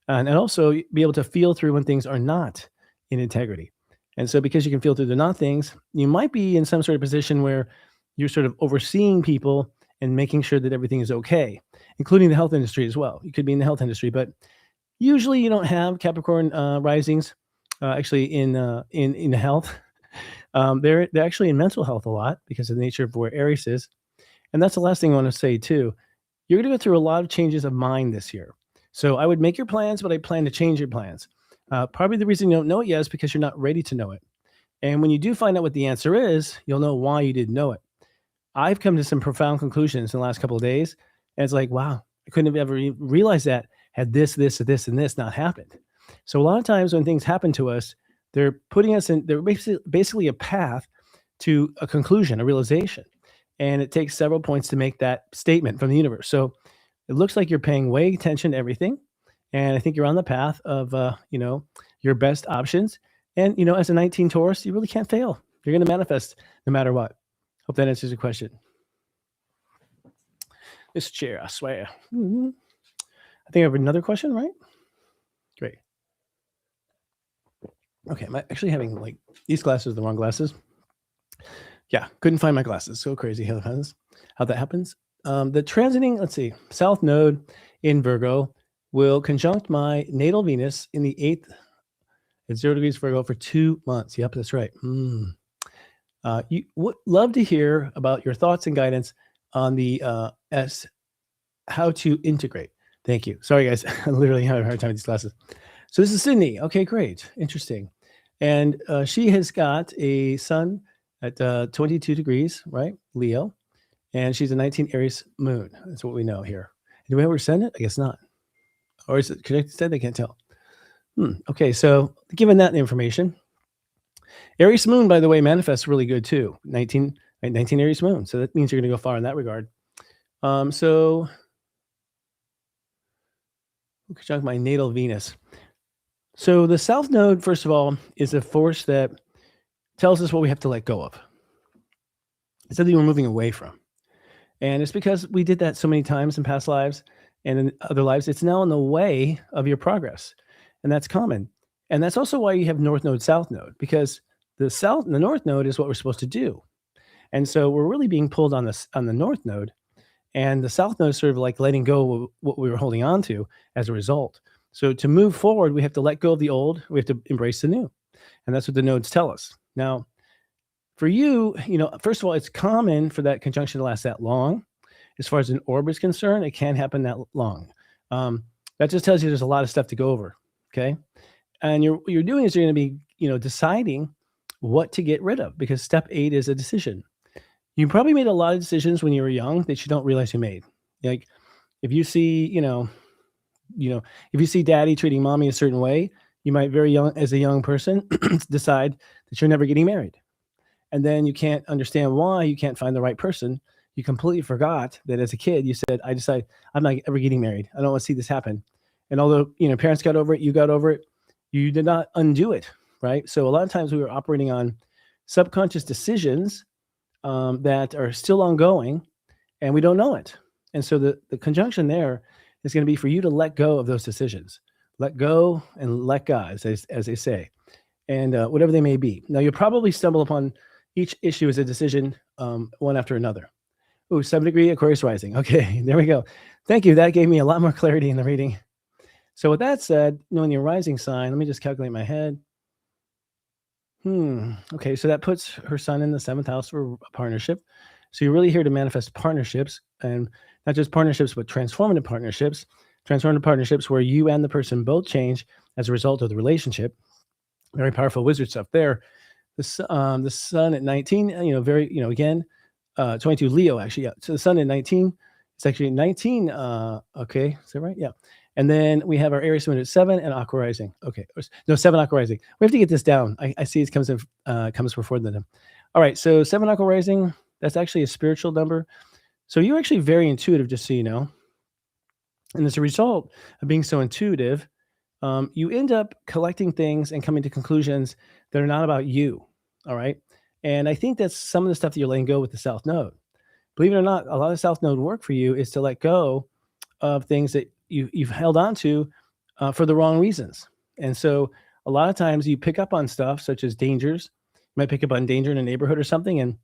and also be able to feel through when things are not in integrity. And so because you can feel through the not things, you might be in some sort of position where you're sort of overseeing people and making sure that everything is okay, including the health industry as well. You could be in the health industry, but usually you don't have Capricorn risings actually in health. They're actually in mental health a lot because of the nature of where Aries is. And that's the last thing I want to say too. You're going to go through a lot of changes of mind this year. So I would make your plans, but I plan to change your plans. Probably the reason you don't know it yet is because you're not ready to know it. And when you do find out what the answer is, you'll know why you didn't know it. I've come to some profound conclusions in the last couple of days. And it's like, wow, I couldn't have ever realized that had this, and this not happened. So a lot of times when things happen to us, they're putting us in, they're basically a path to a conclusion, a realization. And it takes several points to make that statement from the universe. So it looks like you're paying way attention to everything. And I think you're on the path of, your best options. And, as a 19 Taurus, you really can't fail. You're going to manifest no matter what. Hope that answers your question. This chair, I swear. Mm-hmm. I think I have another question, right? Great. Okay, I'm actually having these glasses, the wrong glasses. Yeah, couldn't find my glasses. So crazy how that happens. The transiting, South Node in Virgo will conjunct my natal Venus in the 8th at 0 degrees Virgo for 2 months. Yep, that's right. You would love to hear about your thoughts and guidance on the how to integrate. Thank you. Sorry, guys. I'm literally having a hard time with these glasses. So this is Sydney. Okay, great. Interesting. And she has got a sun at 22 degrees, right? Leo. And she's a 19 Aries moon. That's what we know here. Do we ever send it? I guess not. Or is it connected? I can't tell. Okay, so given that information, Aries moon, by the way, manifests really good too. 19 Aries moon. So that means you're going to go far in that regard. So conjunct my natal Venus. So the South Node, first of all, is a force that tells us what we have to let go of. It's something we're moving away from. And it's because we did that so many times in past lives and in other lives. It's now in the way of your progress. And that's common. And that's also why you have North Node, South Node, because the North Node is what we're supposed to do. And so we're really being pulled on the North Node. And the South Node is sort of like letting go of what we were holding on to as a result. So to move forward, we have to let go of the old. We have to embrace the new. And that's what the nodes tell us. Now, for you, first of all, it's common for that conjunction to last that long. As far as an orb is concerned, it can't happen that long. That just tells you there's a lot of stuff to go over. Okay. And what you're doing is you're going to be, deciding what to get rid of, because step 8 is a decision. You probably made a lot of decisions when you were young that you don't realize you made. Like if you see, if you see daddy treating mommy a certain way, you might as a young person decide that you're never getting married. And then you can't understand why you can't find the right person. You completely forgot that as a kid, you said, I decide I'm not ever getting married. I don't want to see this happen. And although, parents got over it, you got over it, you did not undo it, right? So a lot of times we were operating on subconscious decisions that are still ongoing and we don't know it. And so the conjunction there is going to be for you to let go of those decisions. Let go and let God, as they say, and whatever they may be. Now, you'll probably stumble upon each issue as a decision, one after another. Ooh, 7-degree Aquarius rising. Okay, there we go. Thank you. That gave me a lot more clarity in the reading. So with that said, knowing your rising sign, let me just calculate my head. Okay, so that puts her sun in the 7th house for a partnership. So you're really here to manifest partnerships, and not just partnerships, but transformative partnerships. Transformative partnerships where you and the person both change as a result of the relationship. Very powerful wizard stuff there. The sun at 19, again, 22 Leo, actually. Yeah. So the sun at 19, it's actually 19. Okay. Is that right? Yeah. And then we have our Aries moon at 7 and Aqua rising. Okay. No, 7 Aqua rising. We have to get this down. I see it comes before the. All right. So 7 Aqua rising, that's actually a spiritual number. So you're actually very intuitive, just so you know. And as a result of being so intuitive, you end up collecting things and coming to conclusions that are not about you. All right. And I think that's some of the stuff that you're letting go with the South Node. Believe it or not, a lot of South Node work for you is to let go of things that you've held on to for the wrong reasons. And so a lot of times you pick up on stuff such as dangers. You might pick up on danger in a neighborhood or something and,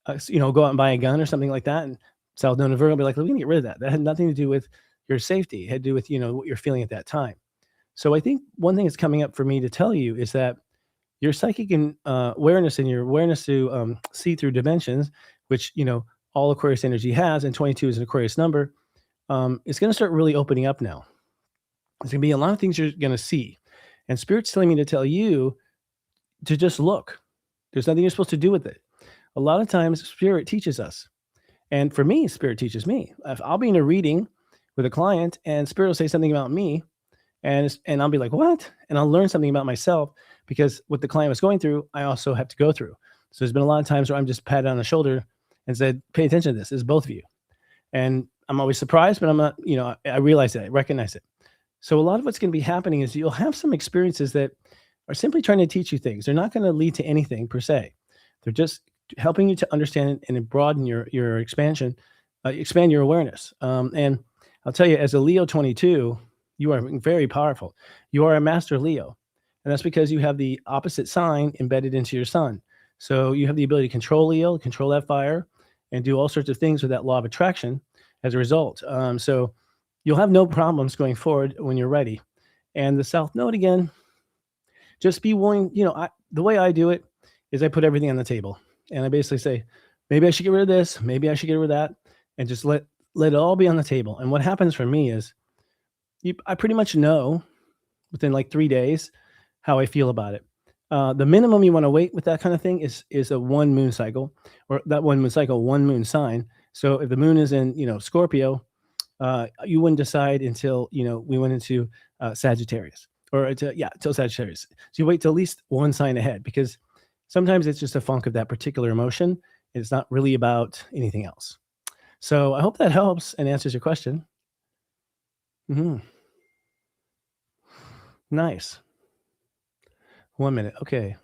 go out and buy a gun or something like that. And South Node and Virgo will be like, we're going to get rid of that. That had nothing to do with your safety. It had to do with, what you're feeling at that time. So I think one thing that's coming up for me to tell you is that your psychic and awareness and your awareness to see through dimensions, which, all Aquarius energy has, and 22 is an Aquarius number, is going to start really opening up now. There's going to be a lot of things you're going to see. And Spirit's telling me to tell you to just look. There's nothing you're supposed to do with it. A lot of times Spirit teaches us. And for me, Spirit teaches me. If I'll be in a reading with a client and Spirit will say something about me, and I'll be like, what? And I'll learn something about myself because what the client was going through, I also have to go through. So there's been a lot of times where I'm just patted on the shoulder and said, pay attention to this. It's both of you. And I'm always surprised, but I'm not, I realize that, I recognize it. So a lot of what's going to be happening is you'll have some experiences that are simply trying to teach you things. They're not going to lead to anything per se. They're just helping you to understand and broaden your expansion, expand your awareness. And I'll tell you, as a Leo 22, you are very powerful. You are a master Leo. And that's because you have the opposite sign embedded into your sun. So you have the ability to control Leo, control that fire, and do all sorts of things with that law of attraction as a result. So you'll have no problems going forward when you're ready. And the South Node, again, just be willing. The way I do it is I put everything on the table. And I basically say, maybe I should get rid of this. Maybe I should get rid of that. And just let it all be on the table. And what happens for me is I pretty much know within like 3 days how I feel about it. The minimum you want to wait with that kind of thing is a 1 moon cycle, or that 1 moon cycle, 1 moon sign. So if the moon is in, Scorpio, you wouldn't decide until, we went into Sagittarius, or till Sagittarius. So you wait till at least one sign ahead, because Sometimes it's just a funk of that particular emotion. It's not really about anything else. So I hope that helps and answers your question. Nice. 1 minute. Okay.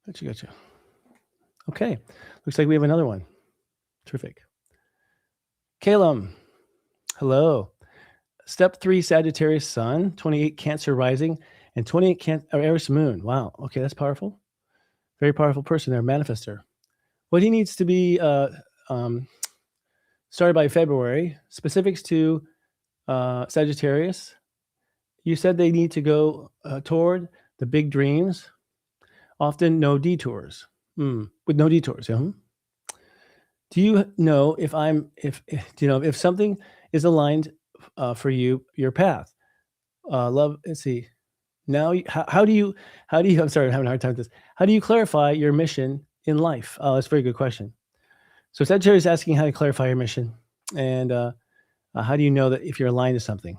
Gotcha. Okay. Looks like we have another one. Terrific. Calum. Hello. Step 3 Sagittarius Sun, 28 Cancer Rising, and 28 Aries Moon. Wow. Okay, that's powerful. Very powerful person there, manifester. What he needs to be started by February. Specifics to Sagittarius. You said they need to go toward the big dreams. Often no detours. With no detours. Do you know if something is aligned for you, your path? Love. Let's see. Now, how do you? I'm sorry, I'm having a hard time with this. How do you clarify your mission in life? Oh, that's a very good question. So Sagittarius is asking how to clarify your mission, and how do you know that if you're aligned to something?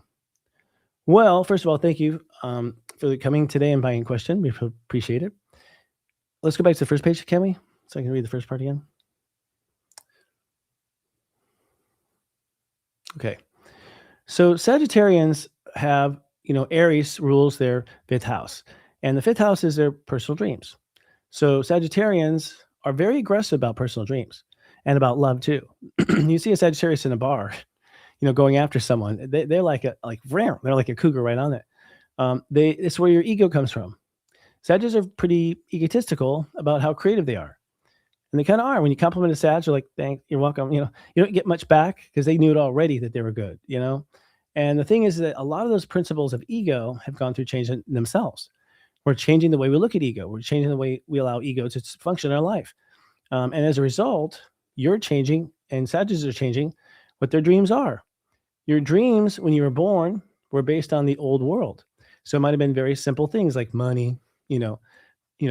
Well, first of all, thank you for coming today and buying a question. We appreciate it. Let's go back to the first page, can we? So I can read the first part again. Okay. So Sagittarians have, Aries rules their 5th house, and the 5th house is their personal dreams. So Sagittarians are very aggressive about personal dreams and about love too. You see a Sagittarius in a bar, going after someone. They're like a cougar right on it. It's where your ego comes from. Sagittarians are pretty egotistical about how creative they are. And they kind of are. When you compliment a Sag, you're like, thanks, you're welcome. You don't get much back because they knew it already that they were good, And the thing is that a lot of those principles of ego have gone through changing themselves. We're changing the way we look at ego. We're changing the way we allow ego to function in our life. And as a result, you're changing and Sagittarius are changing what their dreams are. Your dreams when you were born were based on the old world. So it might have been very simple things like money,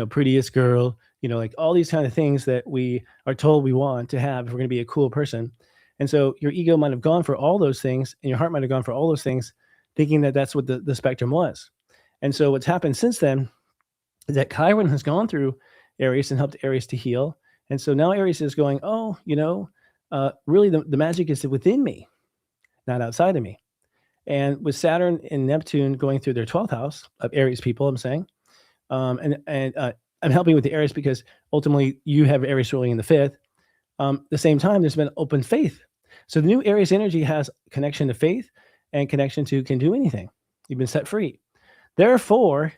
prettiest girl, like all these kind of things that we are told we want to have if we're going to be a cool person. And so your ego might have gone for all those things and your heart might have gone for all those things, thinking that that's what the spectrum was. And so what's happened since then is that Chiron has gone through Aries and helped Aries to heal. And so now Aries is going, really the magic is within me, not outside of me. And with Saturn and Neptune going through their 12th house of Aries people, I'm saying, I'm helping with the Aries because ultimately you have Aries ruling in the 5th. At the same time, there's been open faith. So the new Aries energy has connection to faith and connection to can do anything. You've been set free. Therefore,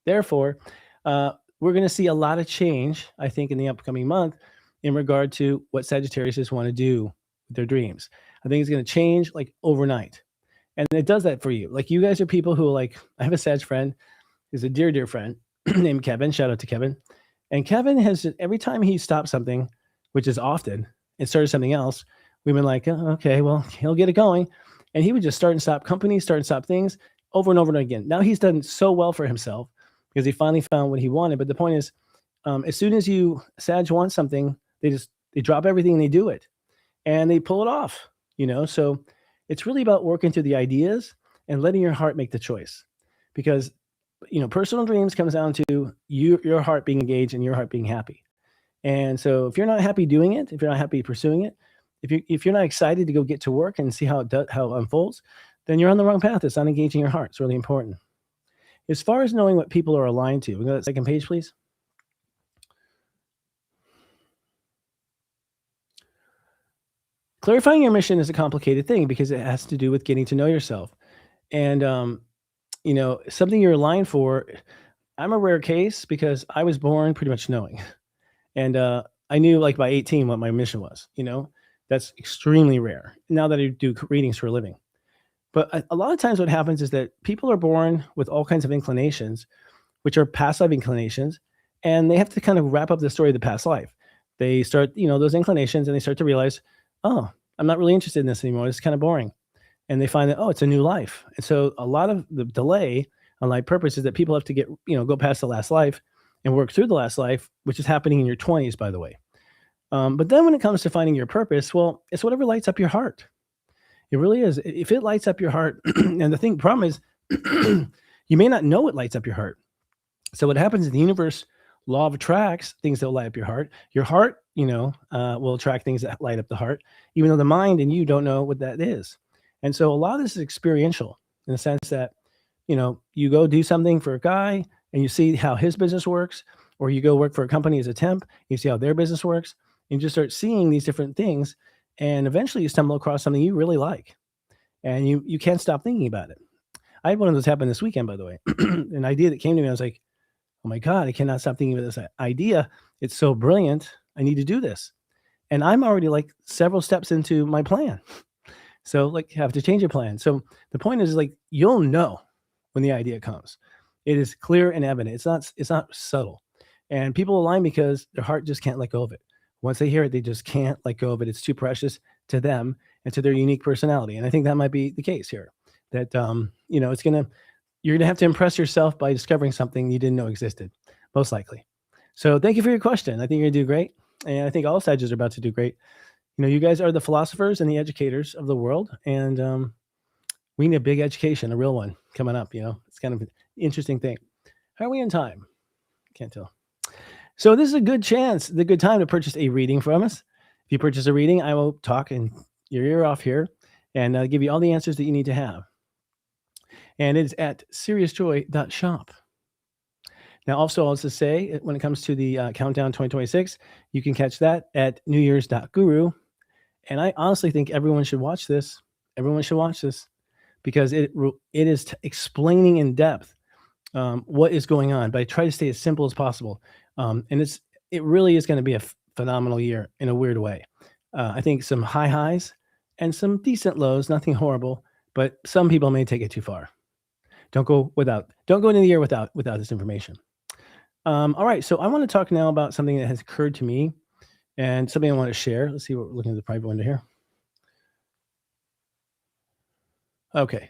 we're going to see a lot of change, I think, in the upcoming month in regard to what Sagittarius want to do with their dreams. I think it's going to change like overnight. And it does that for you. Like you guys are people who I have a Sag friend, who's a dear, dear friend named Kevin. Shout out to Kevin. And Kevin has, every time he stops something, which is often, and started something else, we've been like, oh, okay, well, he'll get it going. And he would just start and stop companies, start and stop things over and over and again. Now he's done so well for himself because he finally found what he wanted. But the point is, as soon as Sag wants something, they drop everything and they do it. And they pull it off, So it's really about working through the ideas and letting your heart make the choice. Because, personal dreams comes down to your heart being engaged and your heart being happy. And so if you're not happy doing it, if you're not happy pursuing it, if you're not excited to go get to work and see how it unfolds, then you're on the wrong path. It's not engaging your heart. It's really important. As far as knowing what people are aligned to, we go to that second page, please. Clarifying your mission is a complicated thing because it has to do with getting to know yourself. And, something you're aligned for, I'm a rare case because I was born pretty much knowing. And I knew by 18 what my mission was, That's extremely rare now that I do readings for a living. But a lot of times what happens is that people are born with all kinds of inclinations, which are past life inclinations, and they have to kind of wrap up the story of the past life. They start, those inclinations, and they start to realize, oh, I'm not really interested in this anymore. It's kind of boring. And they find that, oh, it's a new life. And so a lot of the delay on life purpose is that people have to get, go past the last life and work through the last life, which is happening in your 20s, by the way. But then when it comes to finding your purpose, well, it's whatever lights up your heart. It really is. If it lights up your heart, and problem is, you may not know it lights up your heart. So what happens in the universe, law of attracts things that will light up your heart. Your heart, will attract things that light up the heart, even though the mind and you don't know what that is. And so a lot of this is experiential in the sense that, you go do something for a guy and you see how his business works, or you go work for a company as a temp, you see how their business works, and you just start seeing these different things. And eventually you stumble across something you really like and you can't stop thinking about it. I had one of those happen this weekend, by the way. An idea that came to me, I was like, oh my God, I cannot stop thinking about this idea. It's so brilliant. I need to do this. And I'm already like several steps into my plan. So like have to change your plan. So the point is like, you'll know when the idea comes. It is clear and evident. It's not subtle. And people align because their heart just can't let go of it. Once they hear it, they just can't let go of it. It's too precious to them and to their unique personality. And I think that might be the case here. That you're gonna have to impress yourself by discovering something you didn't know existed, most likely. So thank you for your question. I think you're gonna do great. And I think all Sagittarius are about to do great. You guys are the philosophers and the educators of the world. And we need a big education, a real one coming up. It's kind of an interesting thing. How are we in time? Can't tell. So this is a good time to purchase a reading from us. If you purchase a reading, I will talk in your ear off here and give you all the answers that you need to have. And it's at SiriusJoy.shop. Now, also, I'll just say, when it comes to the Countdown 2026, you can catch that at newyears.guru. And I honestly think everyone should watch this. Everyone should watch this because it is explaining in depth what is going on. But I try to stay as simple as possible. And it really is going to be a phenomenal year in a weird way. I think some high highs and some decent lows, nothing horrible, but some people may take it too far. Don't go into the year without this information. All right, so I want to talk now about something that has occurred to me and something I want to share. Let's see what we're looking at the private window here. Okay.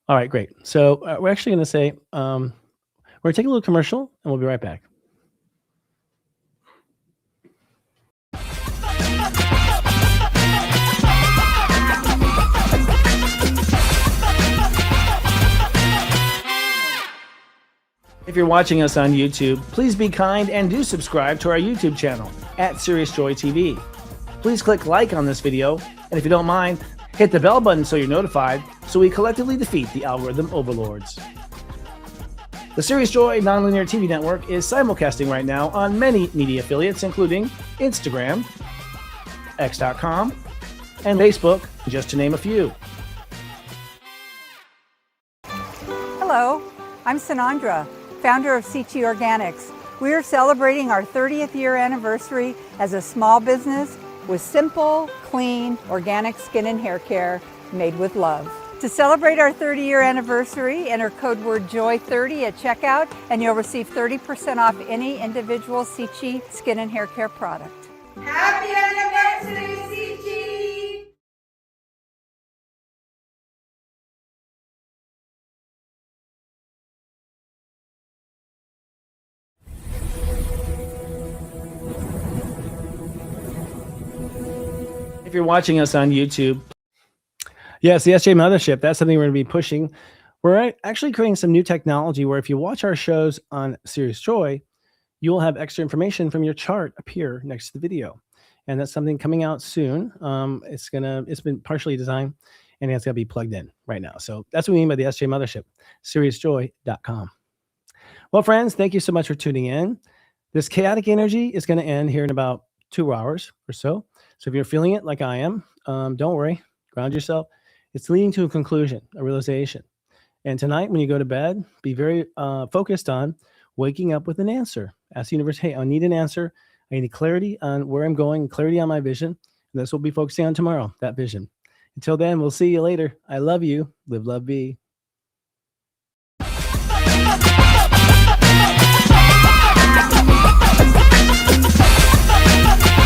All right, great. So we're actually going to say, we're going to take a little commercial and we'll be right back. If you're watching us on YouTube, please be kind and do subscribe to our YouTube channel at Sirius Joy TV. Please click like on this video, and if you don't mind, hit the bell button so you're notified so we collectively defeat the algorithm overlords. The Sirius Joy Nonlinear TV network is simulcasting right now on many media affiliates, including Instagram, X.com, and Facebook, just to name a few. Hello, I'm Sanandra, founder of CT Organics. We are celebrating our 30th year anniversary as a small business with simple, clean, organic skin and hair care made with love. To celebrate our 30-year anniversary, enter code word JOY30 at checkout and you'll receive 30% off any individual CT skin and hair care product. Happy anniversary, CT! If you're watching us on YouTube, yes, the SJ Mothership, that's something we're going to be pushing. We're actually creating some new technology where if you watch our shows on Sirius Joy, you'll have extra information from your chart appear next to the video. And that's something coming out soon. It's been partially designed and it's going to be plugged in right now. So that's what we mean by the SJ Mothership, SiriusJoy.com. Well, friends, thank you so much for tuning in. This chaotic energy is going to end here in about 2 hours or so. So if you're feeling it like I am, don't worry, ground yourself. It's leading to a conclusion, a realization. And tonight, when you go to bed, be very focused on waking up with an answer. Ask the universe, hey, I need an answer. I need clarity on where I'm going, clarity on my vision. And that's what we'll be focusing on tomorrow, that vision. Until then, we'll see you later. I love you. Live, love, be.